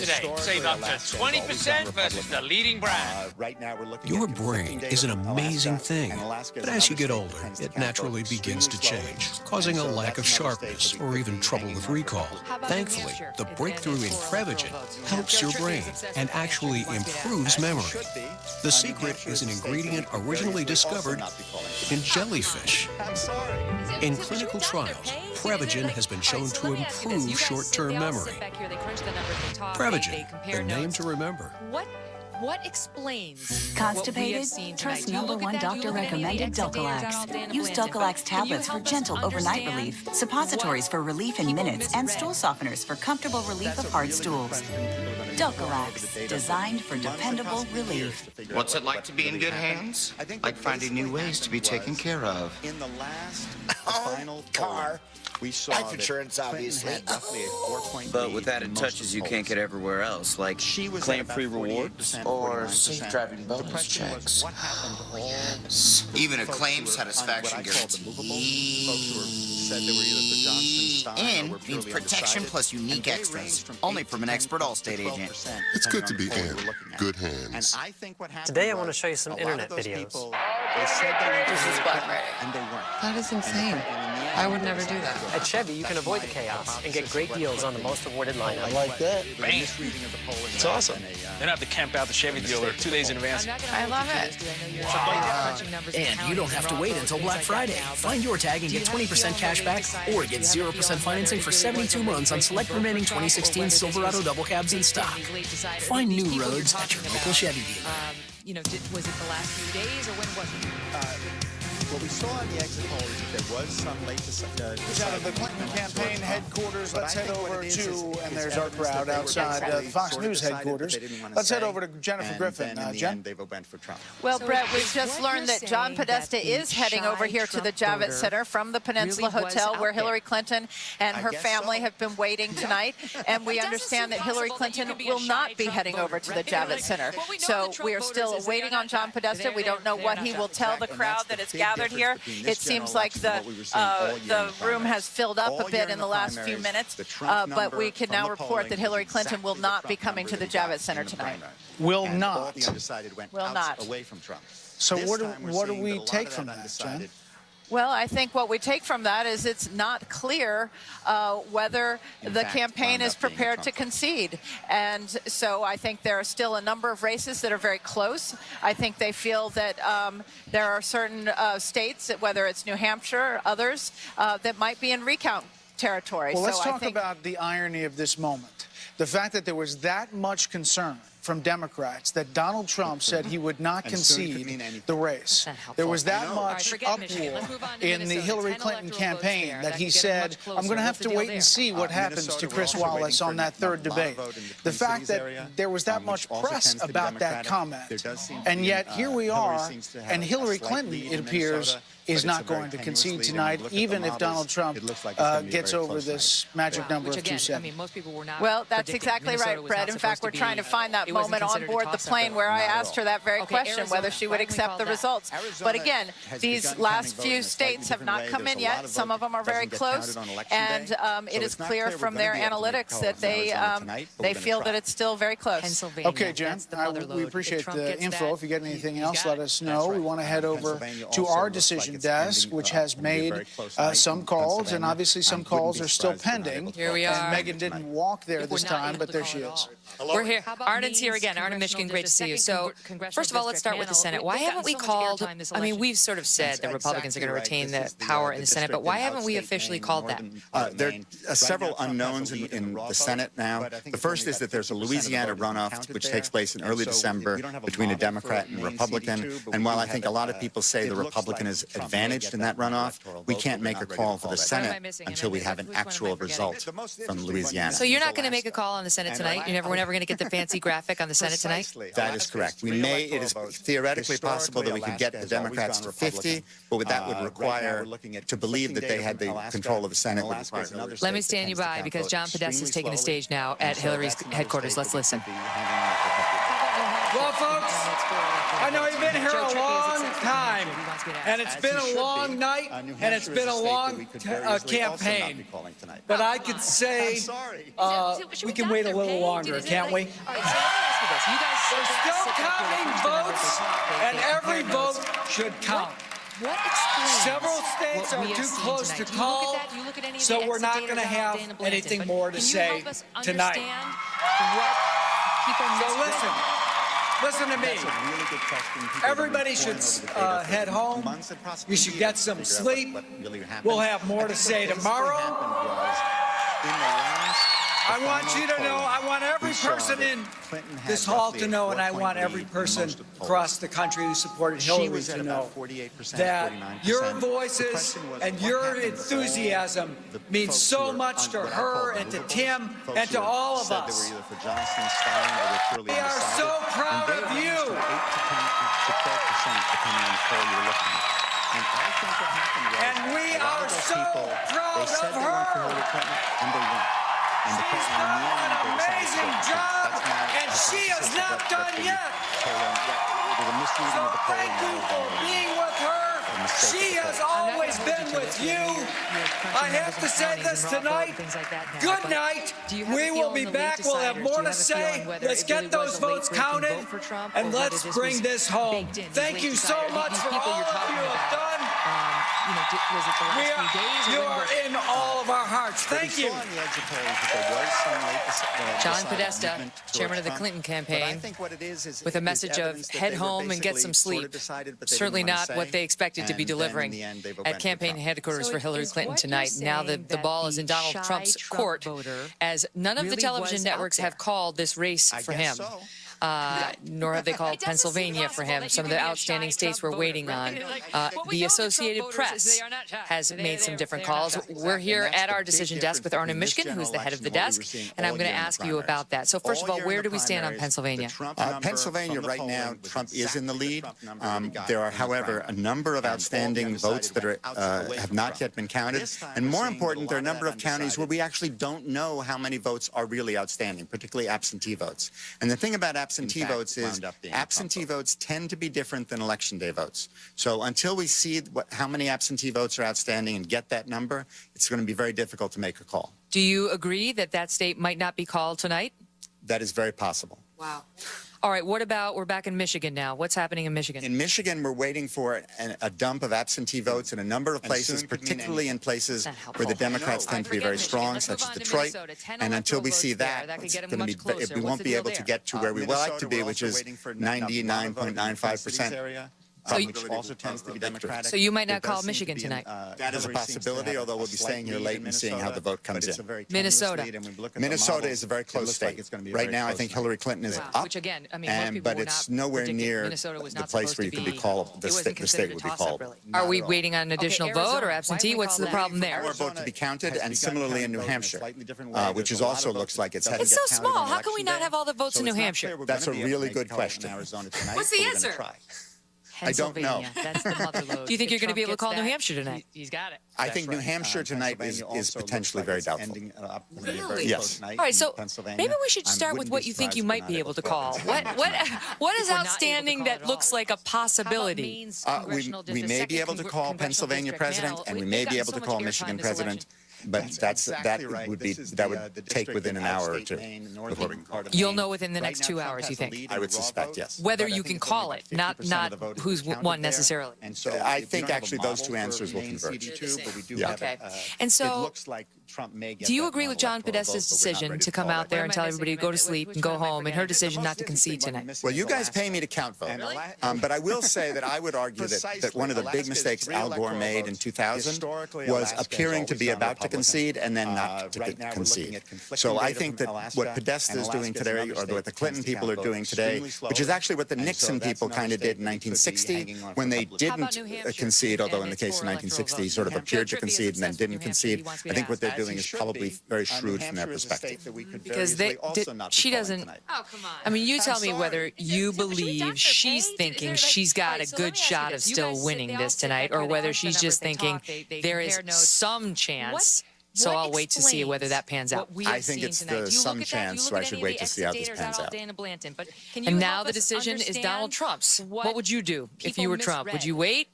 today. Save up to 20% versus the leading brand. Your brain is an amazing thing, but as you get older, it naturally begins to change, causing a lack of sharpness or even trouble with recall. Thankfully, the breakthrough in Prevagen helps your brain and actually improves memory. The secret is an ingredient originally discovered in jellyfish. In clinical trials, Prevagen has been shown to improve short-term memory. Prevagen, the name to remember. What explains Constipated? Trust #1 doctor recommended Dulcolax. Use Dulcolax tablets for gentle overnight relief, suppositories for relief in minutes, and stool softeners for comfortable relief of hard stools. Dulcolax, designed for dependable relief. What's it like to be in good hands? Like finding new ways to be taken care of. In the last final car. We saw life insurance, obviously. But with added touches you can't get everywhere else, like claim-free rewards or safe driving bonus checks. Even a claim satisfaction guarantee. And means protection plus unique extras, only from an expert Allstate agent. It's good to be in good hands. Today I want to show you some internet videos. This is Black Friday. That is insane. I would never do that. At Chevy, you can avoid the chaos and get great deals on the most awarded lineup. I like that. Bam. It's awesome. They don't have to camp out the Chevy dealer 2 days in advance. I love it. And you don't have to wait until Black Friday. Find your tag and get 20% cash back or get 0% financing for 72 months on select remaining 2016 Silverado double cabs in stock. Find new roads at your local Chevy dealer. Was it the last few days or when was it? What we saw in the exit polls is that there was some late Out of the Clinton campaign headquarters, let's head over to, and there's our crowd outside the Fox News headquarters. Let's head over to Jennifer Griffin. Jen? Well, Brett, we've just learned that John Podesta is heading over here to the Javits Center from the Peninsula Hotel, where Hillary Clinton and her family have been waiting tonight. And we understand that Hillary Clinton will not be heading over to the Javits Center. So we are still waiting on John Podesta. We don't know what he will tell the crowd that is gathered here. It seems like the room has filled up a bit in the last few minutes, but we can now report that Hillary Clinton will not be coming to the Javits Center tonight. Will not. Will not. So what do we take from that, Jen? Well, I think what we take from that is it's not clear whether the campaign is prepared to concede. And so I think there are still a number of races that are very close. I think they feel that there are certain states, whether it's New Hampshire or others, that might be in recount territory. Well, let's talk about the irony of this moment. The fact that there was that much concern from Democrats that Donald Trump said he would not concede the race. There was that much uproar in the Hillary Clinton campaign that he said, I'm going to have to wait and see what happens to Chris Wallace on that third debate. The fact that there was that much press about that comment, and yet here we are, and Hillary Clinton, it appears, is not going to concede tonight, even if Donald Trump gets over this magic number of 270. Well, that's exactly right, Brett. In fact, we're trying to find that moment on board the plane where I asked her that very question, whether she would accept the results. But again, these last few states have not come in yet. Some of them are very close, and it is clear from their analytics that they feel that it's still very close. Okay, Jen, we appreciate the info. If you get anything else, let us know. We want to head over to our decision desk, which has made some calls, and obviously some calls are still pending. Here we are. And Megan didn't walk there this time, but there she is. We're here. Arden's here again. Arden, Michigan, great to see you. So, first of all, let's start with the Senate. Why haven't we called, I mean, we've sort of said that Republicans are going to retain the power in the Senate, but why haven't we officially called that? There are several unknowns in the Senate now. The first is that there's a Louisiana runoff, which takes place in early December between a Democrat and a Republican. And while I think a lot of people say the Republican is advantaged in that runoff, we can't make a call for the Senate until we have an actual result from Louisiana. So you're not going to make a call on the Senate tonight? We're never going to get the fancy graphic on the Senate tonight? That is correct. It is theoretically possible that we could get the Democrats to 50, but that would require to believe that they had the control of the Senate. Let me stand you by, because John Podesta is taking the stage now at Hillary's headquarters. Let's listen. Well, folks, I know you've been here a long time, and it's been a long night, and it's been a long campaign. But I could say we can wait a little longer, can't we? We're still counting votes, and every vote should count. Several states are too close to call, so we're not going to have anything more to say tonight. So listen to me. Everybody should head home. You should get some sleep. We'll have more to say tomorrow. I want you to know, I want every person in this hall to know, and I want every person across the country who supported Hillary to know that your voices and your enthusiasm means so much to her and to Tim and to all of us. We are so proud of you. And we are so proud of her. She's done an amazing job, and she is not done yet. So thank you for being with her. She has always been with you. I have to say this tonight. Good night. We will be back. We'll have more to say. Let's get those votes counted, and let's bring this home. Thank you so much for all of you have done. You are in all of our hearts. Thank you. John Podesta, chairman of the Clinton campaign, with a message of head home and get some sleep. Certainly not what they expected to be delivering at campaign headquarters for Hillary Clinton tonight. Now the ball is in Donald Trump's court, as none of the television networks have called this race for him. Nor have they called Pennsylvania for him. Some of the outstanding states we're waiting on. The Associated Press has made some different calls. We're here at our decision desk with Arne Mishkin, who's the head of the desk, and I'm going to ask you about that. So first of all, where do we stand on Pennsylvania? Pennsylvania right now, Trump is in the lead. There are, however, a number of outstanding votes that are, have not yet been counted. And more important, there are a number of counties where we actually don't know how many votes are really outstanding, particularly absentee votes. And the thing about absentee votes is absentee votes tend to be different than election day votes. So until we see how many absentee votes are outstanding and get that number, it's going to be very difficult to make a call. Do you agree that that state might not be called tonight? That is very possible. Wow. All right, what about, we're back in Michigan now. What's happening in Michigan? In Michigan, we're waiting for a dump of absentee votes in a number of places, particularly in places where the Democrats tend to be very strong, such as Detroit. And until we see that, it's going to be, we won't be able to get to where we would like to be, which is 99.95%. Which also tends to be Democratic. So you might not call Michigan tonight. That is a possibility, although we'll be staying here late and seeing how the vote comes in. Minnesota. Minnesota is a very close state. Right now, I think Hillary Clinton is up, which again, I mean, most people but it's nowhere near the place where you could be called, the state would be called. Are we waiting on an additional vote or absentee? What's the problem there? More vote to be counted, and similarly in New Hampshire, which is also looks like it's headed. It's so small. How can we not have all the votes in New Hampshire? That's a really good question. What's the answer? I don't know. That's the mother lode. Do you think you're going to be able to call New Hampshire tonight? He's got it. I think New Hampshire tonight is potentially very doubtful. Really? Yes. All right, so maybe we should start with what you think you might be able to call. What is outstanding that looks like a possibility? We may be able to call Pennsylvania president, and we may be able to call Michigan president. But that would take within an hour or two. You'll know within the next 2 hours, you think? I would suspect, yes. Whether you can call it, not who's won necessarily. I think actually those two answers will converge. Yeah. Okay. And so, do you agree with John Podesta's decision to come out there and tell everybody to go to sleep and go home, and her decision not to concede tonight? Well, you guys pay me to count votes. But I will say that I would argue that one of the big mistakes Al Gore made in 2000 was appearing to be about to concede and then not to concede. So I think that what Podesta is doing today, or what the Clinton people are doing today, which is actually what the Nixon people kind of did in 1960 when they didn't concede, although in the case of 1960 sort of appeared to concede and then didn't concede. I think what they're doing is probably very shrewd from their perspective. Because she doesn't, I mean, you tell me whether you believe she's thinking she's got a good shot of still winning this tonight, or whether she's just thinking there is some chance So I'll wait to see whether that pans out. I think it's some chance, so I should wait to see how this pans out. And now the decision is Donald Trump's. What would you do if you were Trump? Would you wait